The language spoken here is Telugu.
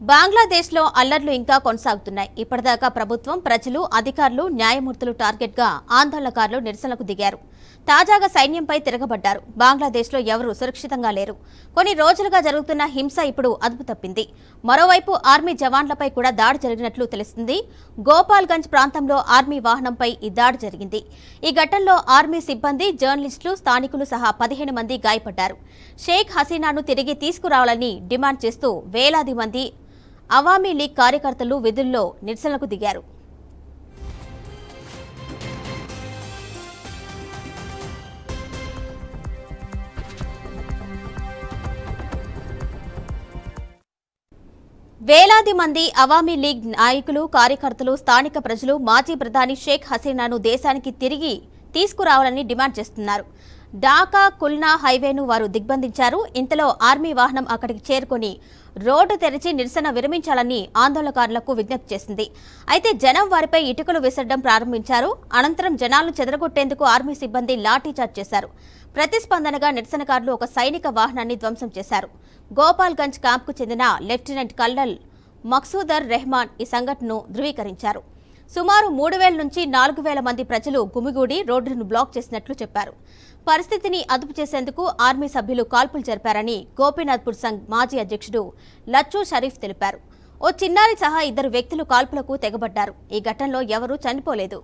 బంగ్లాదేశ్లో అల్లర్లు ఇంకా కొనసాగుతున్నాయి. ఇప్పటిదాకా ప్రభుత్వం, ప్రజలు, అధికారులు, న్యాయమూర్తులు టార్గెట్గా ఆందోళనకారులు నిరసనలకు దిగారు. తాజాగా సైన్యంపై తిరగబడ్డారు. బంగ్లాదేశ్లో ఎవరూ సురక్షితంగా లేరు. కొన్ని రోజులుగా జరుగుతున్న హింస ఇప్పుడు అదుపు తప్పింది. మరోవైపు ఆర్మీ జవాన్లపై కూడా దాడి జరిగినట్లు తెలుస్తుంది. గోపాల్గంజ్ ప్రాంతంలో ఆర్మీ వాహనంపై ఈ దాడి జరిగింది. ఈ ఘటనలో ఆర్మీ సిబ్బంది, జర్నలిస్టులు, స్థానికులు సహా 15 మంది గాయపడ్డారు. షేక్ హసీనాను తిరిగి తీసుకురావాలని డిమాండ్ చేస్తూ వేలాది మంది అవామీ లీగ్ కార్యకర్తలు విధుల్లో నిరసనలకు దిగారు. వేలాది మంది అవామీ లీగ్ నాయకులు, కార్యకర్తలు, స్థానిక ప్రజలు మాజీ ప్రధాని షేక్ హసీనాను దేశానికి తిరిగి తీసుకురావాలని డిమాండ్ చేస్తున్నారు. ఢాకా కుల్నా హైవేను వారు దిగ్బంధించారు. ఇంతలో ఆర్మీ వాహనం అక్కడికి చేరుకుని రోడ్డు తెరిచి నిరసన విరమించాలని ఆందోళనకారులకు విజ్ఞప్తి చేసింది. అయితే జనం వారిపై ఇటుకలు విసరడం ప్రారంభించారు. అనంతరం జనాలను చెదరగొట్టేందుకు ఆర్మీ సిబ్బంది లాఠీచార్జ్ చేశారు. ప్రతిస్పందనగా నిరసనకారులు ఒక సైనిక వాహనాన్ని ధ్వంసం చేశారు. గోపాల్గంజ్ క్యాంప్కు చెందిన లెఫ్టినెంట్ కల్నల్ మక్సూదర్ రెహమాన్ ఈ సంఘటనను ధృవీకరించారు. సుమారు 3000 నుంచి 4000 మంది ప్రజలు గుమిగూడి రోడ్డును బ్లాక్ చేసినట్లు చెప్పారు. పరిస్థితిని అదుపు చేసేందుకు ఆర్మీ సభ్యులు కాల్పులు జరిపారని గోపీనాథ్పూర్ సంఘ్ మాజీ అధ్యక్షుడు లచ్చూ షరీఫ్ తెలిపారు. ఓ చిన్నారి సహా 2 వ్యక్తులు కాల్పులకు తెగబడ్డారు. ఈ ఘటనలో ఎవరూ చనిపోలేదు.